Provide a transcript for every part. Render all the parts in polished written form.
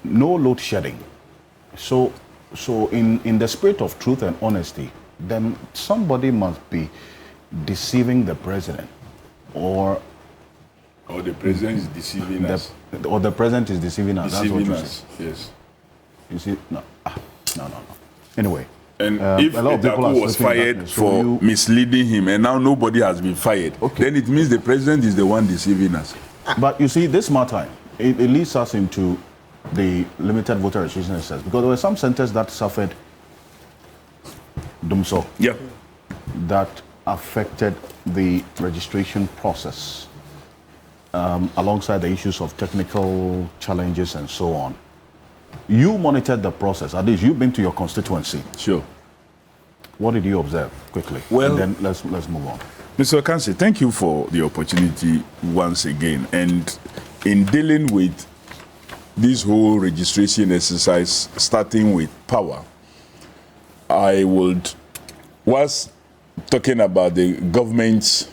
no load shedding. So in the spirit of truth and honesty, then somebody must be deceiving the president, or the president is deceiving us. Or the president is deceiving us. Deceiving that's what us, yes. You see, no. Anyway. And if Etaku was fired for misleading him, and now nobody has been fired, then it means the president is the one deceiving us. But you see, this matter, it leads us into the limited voter registration exercise, because there were some centers that suffered dumso. Yeah. That affected the registration process, alongside the issues of technical challenges and so on. You monitored the process. At least you've been to your constituency. Sure. What did you observe quickly? Well, and then let's move on. Mr. Okansi, thank you for the opportunity once again. And in dealing with this whole registration exercise, starting with power, I was talking about the government's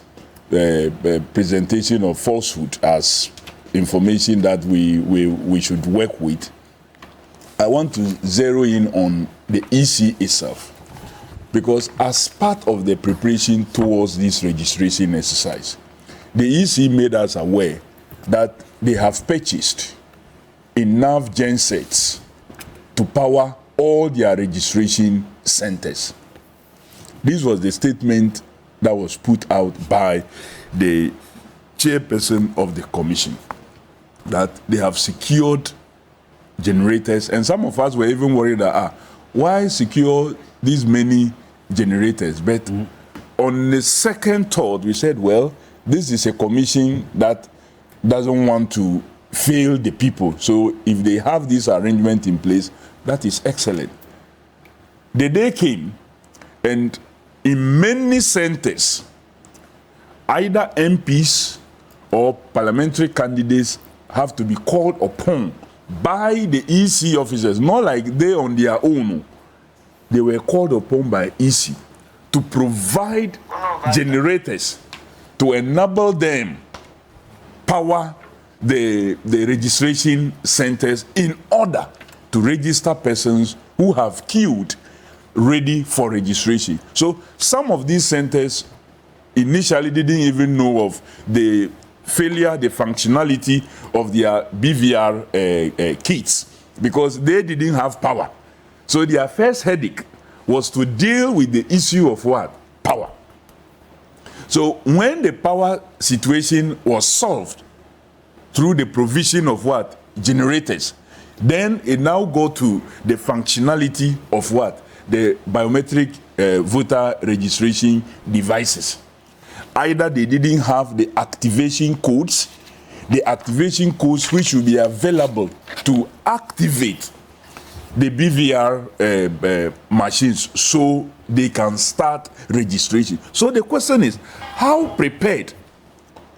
presentation of falsehood as information that we should work with. I want to zero in on the EC itself, because as part of the preparation towards this registration exercise, the EC made us aware that they have purchased enough gensets to power all their registration centers. This was the statement that was put out by the chairperson of the commission, that they have secured generators. And some of us were even worried that, why secure these many generators? But on the second thought, we said, well, this is a commission that doesn't want to fail the people. So if they have this arrangement in place, that is excellent. The day came, and in many centers, either MPs or parliamentary candidates have to be called upon by the EC officers, not like they on their own. They were called upon by EC to provide generators to enable them power the registration centers in order to register persons who have queued ready for registration. So some of these centers initially didn't even know of the failure, the functionality of their BVR kits, because they didn't have power. So their first headache was to deal with the issue of what? Power. So when the power situation was solved through the provision of what? Generators, then it now go to the functionality of what? The biometric voter registration devices. Either they didn't have the activation codes which will be available to activate the BVR machines so they can start registration. So the question is, how prepared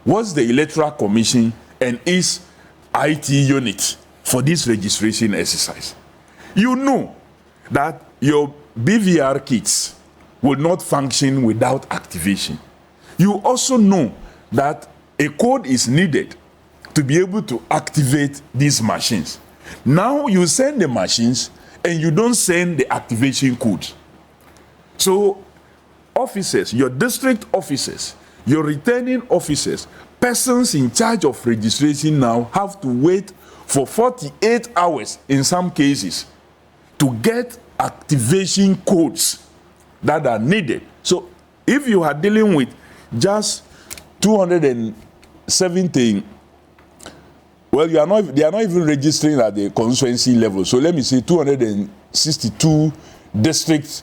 was the Electoral Commission and its IT unit for this registration exercise? You know that your BVR kits will not function without activation. You also know that a code is needed to be able to activate these machines. Now you send the machines and you don't send the activation codes. So officers, your district officers, your returning officers, persons in charge of registration now have to wait for 48 hours in some cases to get activation codes that are needed. So if you are dealing with just 217, well, they are not even registering at the constituency level. So let me say 262 district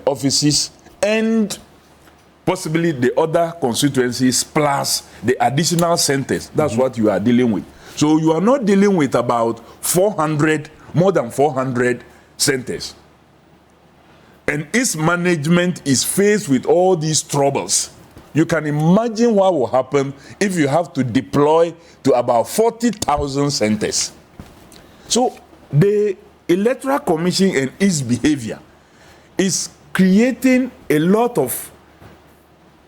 offices and possibly the other constituencies plus the additional centers. That's what you are dealing with. So you are not dealing with about 400, more than 400 centers. And its management is faced with all these troubles. You can imagine what will happen if you have to deploy to about 40,000 centers. So the Electoral Commission and its behavior is creating a lot of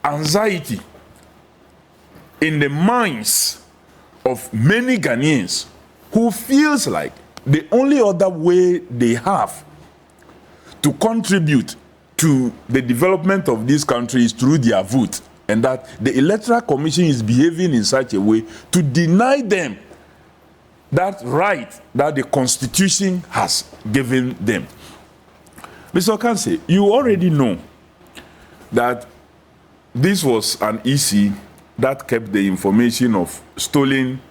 anxiety in the minds of many Ghanaians who feels like the only other way they have to contribute to the development of this country is through their vote, and that the Electoral Commission is behaving in such a way to deny them that right that the Constitution has given them. Mr. Okanse, you already know that this was an EC that kept the information of stolen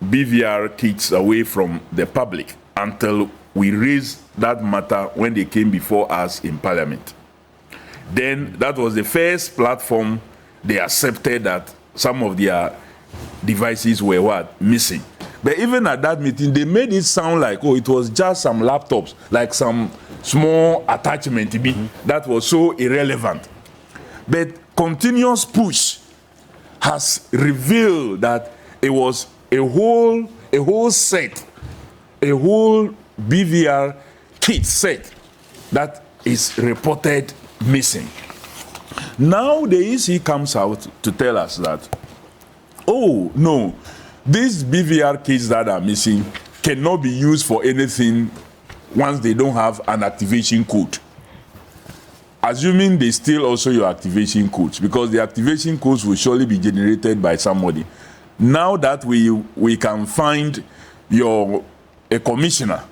BVR kits away from the public until we raised that matter when they came before us in Parliament. Then that was the first platform they accepted that some of their devices were what? Missing. But even at that meeting, they made it sound like, oh, it was just some laptops, like some small attachment that was so irrelevant. But continuous push has revealed that it was a whole set, a whole BVR kit set that is reported missing. Now the EC comes out to tell us that, oh no, these BVR kits that are missing cannot be used for anything once they don't have an activation code. Assuming they steal also your activation codes, because the activation codes will surely be generated by somebody. Now that we can find a commissioner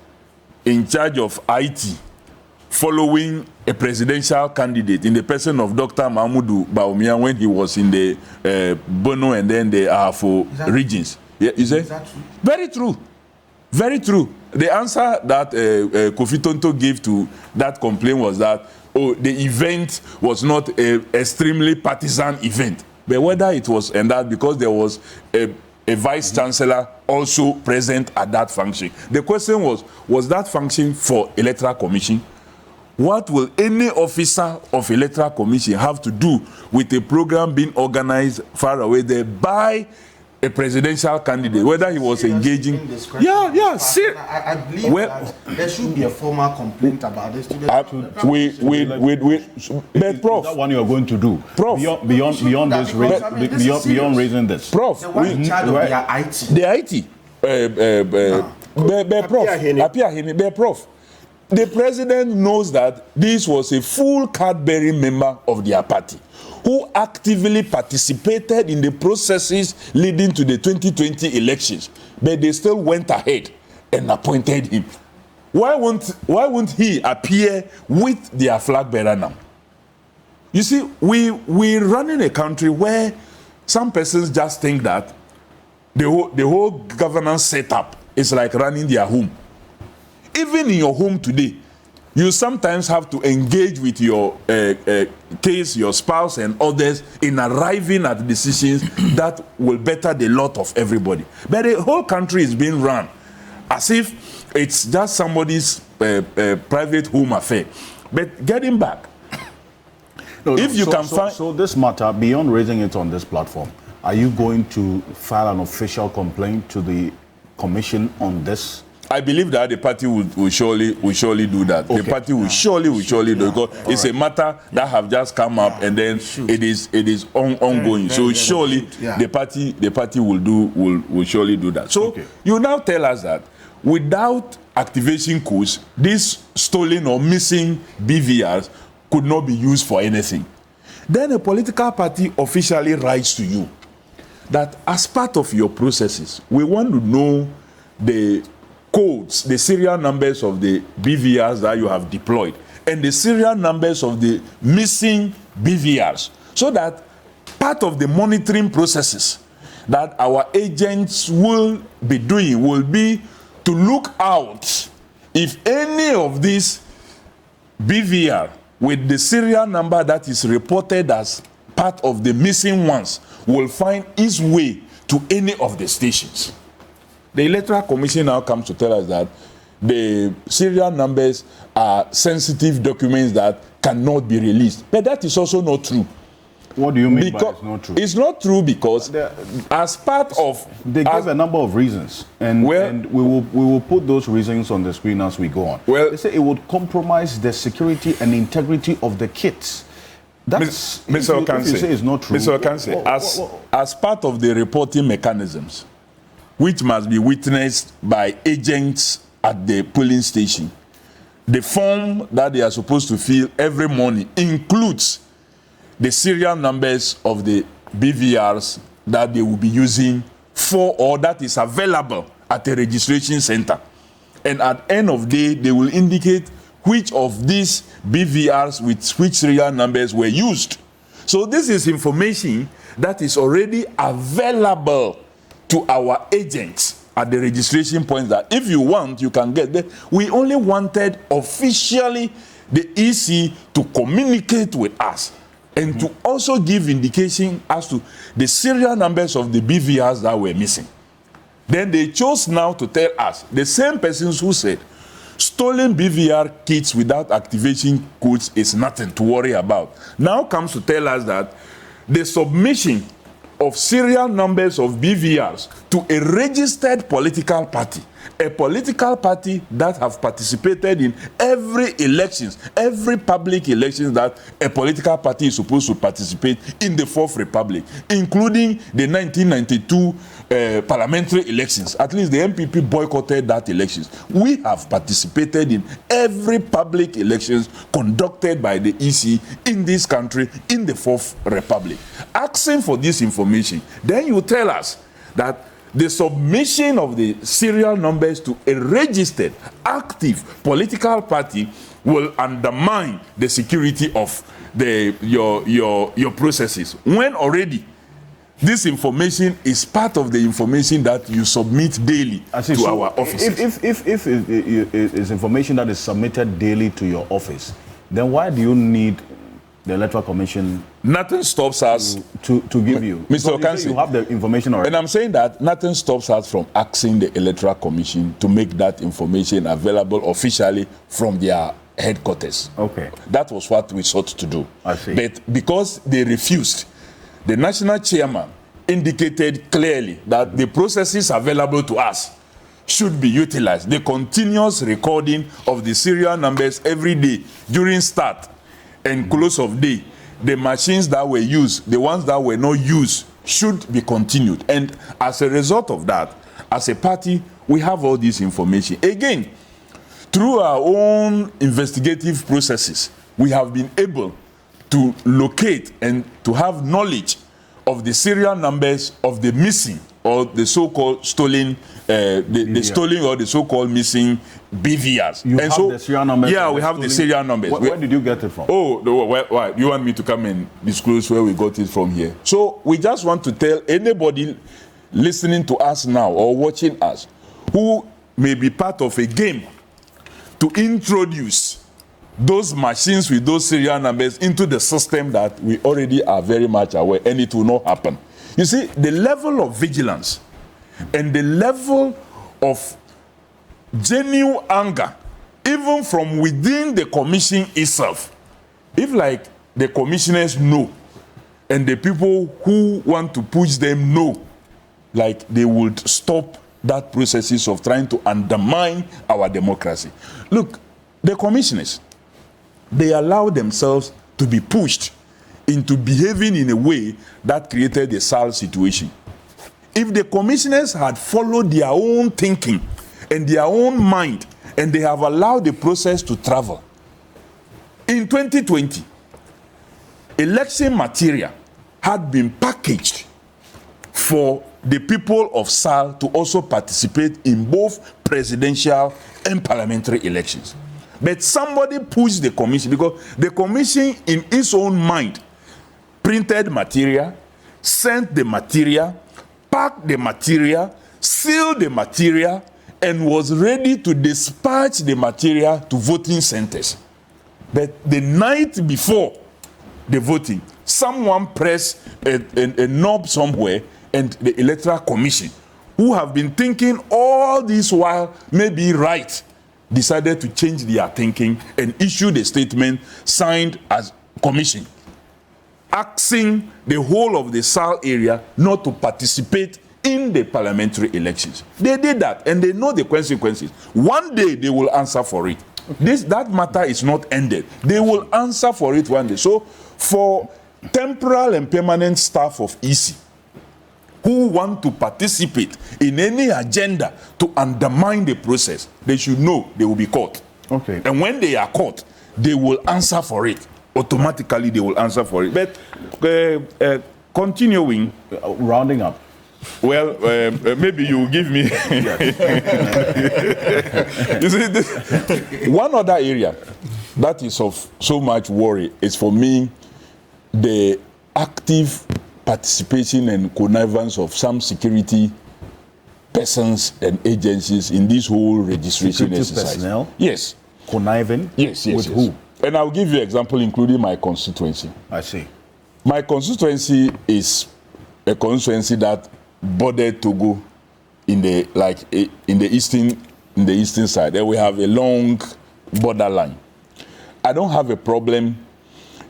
in charge of IT following a presidential candidate in the person of Dr. Mahmoud Bawumia when he was in the Bono and then the Ahafo regions. Yeah, is that true? Very true. Very true. The answer that Kofi Tonto gave to that complaint was that, oh, the event was not an extremely partisan event. But whether it was, and that because there was a vice chancellor also present at that function. The question was that function for Electoral Commission? What will any officer of Electoral Commission have to do with a program being organized far away there by a presidential candidate, whether he was engaging? I believe that there should be a formal complaint about this. But Prof, that one you are going to do, Prof, beyond raising this, Prof, the one in charge of their IT. The IT, Prof. The president knows that this was a full card-bearing member of their party who actively participated in the processes leading to the 2020 elections, but they still went ahead and appointed him. Why won't he appear with their flag bearer now? You see, we run in a country where some persons just think that the whole governance setup is like running their home. Even in your home today, you sometimes have to engage with your case, your spouse and others in arriving at decisions that will better the lot of everybody. But the whole country is being run as if it's just somebody's private home affair. But getting back, So this matter, beyond raising it on this platform, are you going to file an official complaint to the commission on this? I believe that the party will surely do that. Okay. The party will surely do it, because it's a matter that have just come up and then it is ongoing. So surely the party will surely do that. So you now tell us that without activation codes, these stolen or missing BVRs could not be used for anything. Then a political party officially writes to you that as part of your processes, we want to know the codes, the serial numbers of the BVRs that you have deployed, and the serial numbers of the missing BVRs, so that part of the monitoring processes that our agents will be doing will be to look out if any of these BVR with the serial number that is reported as part of the missing ones will find its way to any of the stations. The Electoral Commission now comes to tell us that the serial numbers are sensitive documents that cannot be released. But that is also not true. What do you mean by it's not true? It's not true because as part of... They give a number of reasons, and we will put those reasons on the screen as we go on. Well, they say it would compromise the security and integrity of the kits. That's Mr. Okanse, it's not true. Mr. Okanse, as part of the reporting mechanisms, which must be witnessed by agents at the polling station. The form that they are supposed to fill every morning includes the serial numbers of the BVRs that they will be using for, or that is available at the registration center. And at the end of the day, they will indicate which of these BVRs with which serial numbers were used. So this is information that is already available to our agents at the registration point, that if you want, you can get there. We only wanted officially the EC to communicate with us and to also give indication as to the serial numbers of the BVRs that were missing. Then they chose now to tell us, the same persons who said stolen BVR kits without activation codes is nothing to worry about, now comes to tell us that the submission of serial numbers of BVRs to a registered political party, a political party that have participated in every elections, every public elections that a political party is supposed to participate in the Fourth Republic, including the 1992 parliamentary elections. At least the MPP boycotted that elections. We have participated in every public elections conducted by the EC in this country in the Fourth Republic. Asking for this information, then you tell us that the submission of the serial numbers to a registered, active political party will undermine the security of your processes, when already this information is part of the information that you submit daily to our offices. If it is information that is submitted daily to your office, then why do you need the Electoral Commission? Nothing stops us to give you. Mr. Okansi, you have the information already. And I'm saying that nothing stops us from asking the Electoral Commission to make that information available officially from their headquarters. Okay. That was what we sought to do. I see. But because they refused, the national chairman indicated clearly that the processes available to us should be utilized. The continuous recording of the serial numbers every day during start and close of day, the machines that were used, the ones that were not used, should be continued. And as a result of that, as a party, we have all this information. Again, through our own investigative processes, we have been able to locate and to have knowledge of the serial numbers of the missing or the so-called stolen, the stolen or the so-called missing BVRs. You have the serial numbers? Yeah, we have the serial numbers. Where did you get it from? Oh, why? You want me to come and disclose where we got it from here? So we just want to tell anybody listening to us now or watching us who may be part of a game to introduce those machines with those serial numbers into the system that we already are very much aware, and it will not happen. You see, the level of vigilance and the level of genuine anger, even from within the commission itself, if like the commissioners know, and the people who want to push them know, like they would stop that processes of trying to undermine our democracy. Look, the commissioners, they allow themselves to be pushed into behaving in a way that created a SAL situation. If the commissioners had followed their own thinking and their own mind, and they have allowed the process to travel, in 2020, election material had been packaged for the people of SAL to also participate in both presidential and parliamentary elections. But somebody pushed the commission, because the commission in its own mind printed material, sent the material, packed the material, sealed the material, and was ready to dispatch the material to voting centers. But the night before the voting, someone pressed a knob somewhere, and the Electoral Commission, who have been thinking all this while may be right, decided to change their thinking and issued a statement signed as commission, asking the whole of the SAL area not to participate in the parliamentary elections. They did that, and they know the consequences. One day they will answer for it. That matter is not ended. They will answer for it one day. So for temporal and permanent staff of EC, who want to participate in any agenda to undermine the process, they should know they will be caught. Okay. And when they are caught, they will answer for it. Automatically, they will answer for it. But continuing. Rounding up. Well, maybe you will give me. You see, one other area that is of so much worry is for me the active participation and connivance of some security persons and agencies in this whole registration Security exercise. personnel? Yes. Conniving? Yes. With who? And I'll give you an example, including my constituency. I see. My constituency is a constituency that bordered Togo in the eastern side. And we have a long borderline. I don't have a problem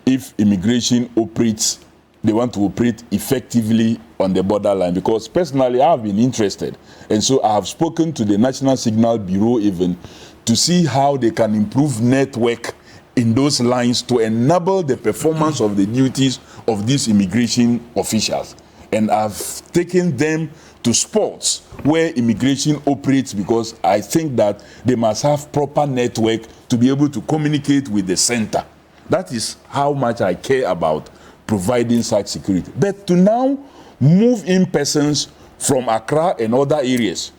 if immigration operates, they want to operate effectively on the borderline, because personally I have been interested, and so I have spoken to the National Signal Bureau even to see how they can improve network in those lines to enable the performance of the duties of these immigration officials. And I've taken them to spots where immigration operates, because I think that they must have proper network to be able to communicate with the center. That is how much I care about providing such security. But to now move in persons from Accra and other areas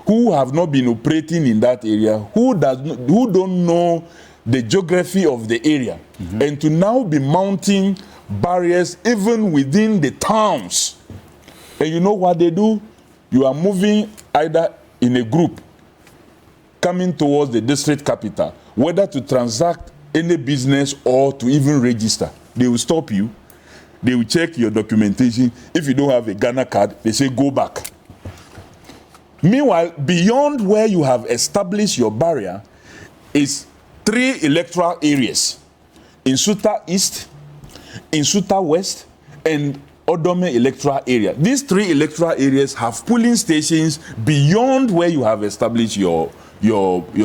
who have not been operating in that area, who don't know the geography of the area, and to now be mounting barriers even within the towns. And you know what they do? You are moving either in a group coming towards the district capital, whether to transact any business or to even register. They will stop you. They will check your documentation. If you don't have a Ghana card, they say go back. Meanwhile, beyond where you have established your barrier is 3 electoral areas: in Suta East, in Suta West, and Odome electoral area. These 3 electoral areas have polling stations beyond where you have established your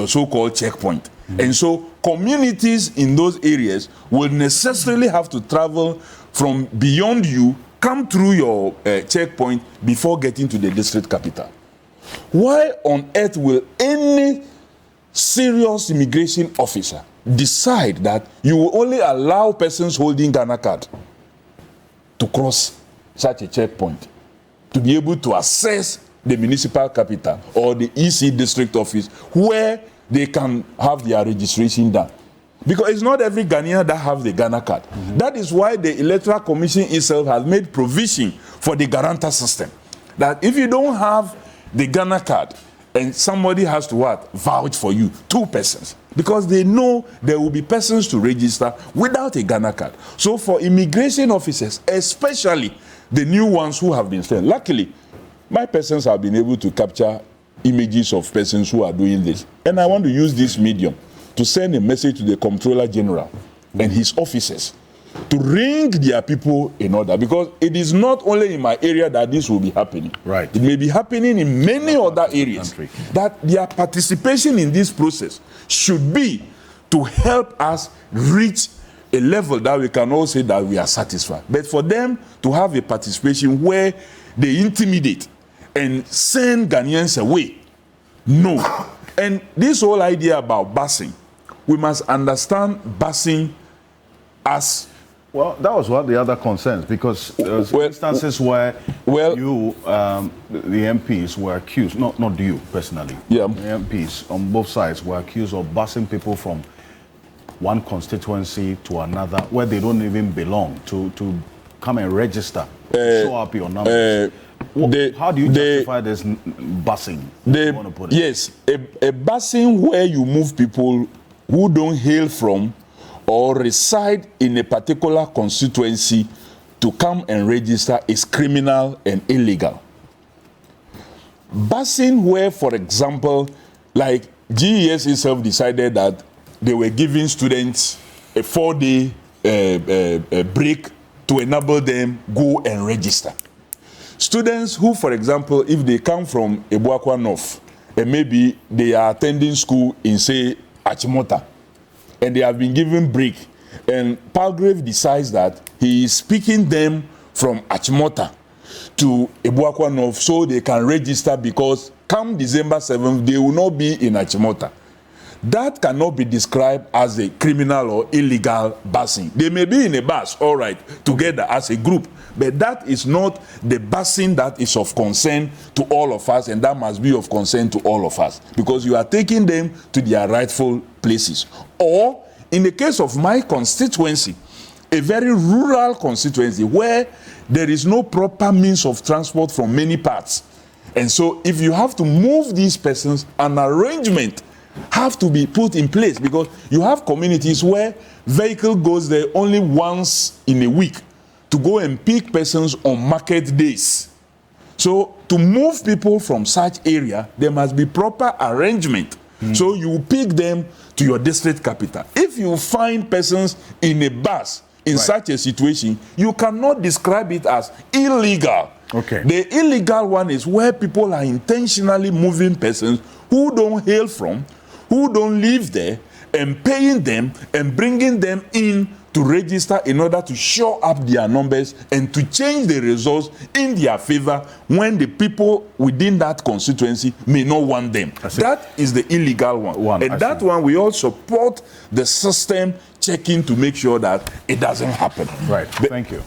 so-called checkpoint. And so communities in those areas will necessarily have to travel from beyond you, come through your checkpoint before getting to the district capital. Why on earth will any serious immigration officer decide that you will only allow persons holding Ghana card to cross such a checkpoint, to be able to access the municipal capital or the EC district office where they can have their registration done? Because it's not every Ghanaian that have the Ghana card. That is why the Electoral Commission itself has made provision for the guarantor system, that if you don't have the Ghana card and somebody has to vouch for you, 2 persons, because they know there will be persons to register without a Ghana card. So for immigration officers, especially the new ones who have been sent, luckily my persons have been able to capture images of persons who are doing this, and I want to use this medium to send a message to the Comptroller General and his officers to ring their people in order, because it is not only in my area that this will be happening. Right. It may be happening in many other areas. That their participation in this process should be to help us reach a level that we can all say that we are satisfied. But for them to have a participation where they intimidate and send Ghanaians away, no. And this whole idea about busing, we must understand busing as... Well, that was one of the other concerns, because there's instances where you, the MPs, were accused, not you personally, the MPs on both sides were accused of busing people from one constituency to another where they don't even belong to come and register, show up your numbers. How do you justify this busing? Yes, a busing where you move people who don't hail from or reside in a particular constituency to come and register is criminal and illegal. Busing where, for example, like GES itself decided that they were giving students a 4-day break to enable them go and register. Students who, for example, if they come from Ebuakwa North, and maybe they are attending school in, say, Achimota, and they have been given break, and Palgrave decides that he is picking them from Achimota to Ebuakwa North so they can register, because come December 7th, they will not be in Achimota. That cannot be described as a criminal or illegal busing. They may be in a bus, all right, together as a group, but that is not the busing that is of concern to all of us, and that must be of concern to all of us, because you are taking them to their rightful places. Or, in the case of my constituency, a very rural constituency where there is no proper means of transport from many parts. And so if you have to move these persons, an arrangement have to be put in place, because you have communities where vehicle goes there only once in a week to go and pick persons on market days. So to move people from such area, there must be proper arrangement. So you pick them to your district capital. If you find persons in a bus in such a situation, you cannot describe it as illegal. Okay. The illegal one is where people are intentionally moving persons who don't hail from, who don't live there, and paying them and bringing them in to register in order to show up their numbers and to change the results in their favor when the people within that constituency may not want them. That is the illegal one. And that one, we all support the system checking to make sure that it doesn't happen. Right. Thank you.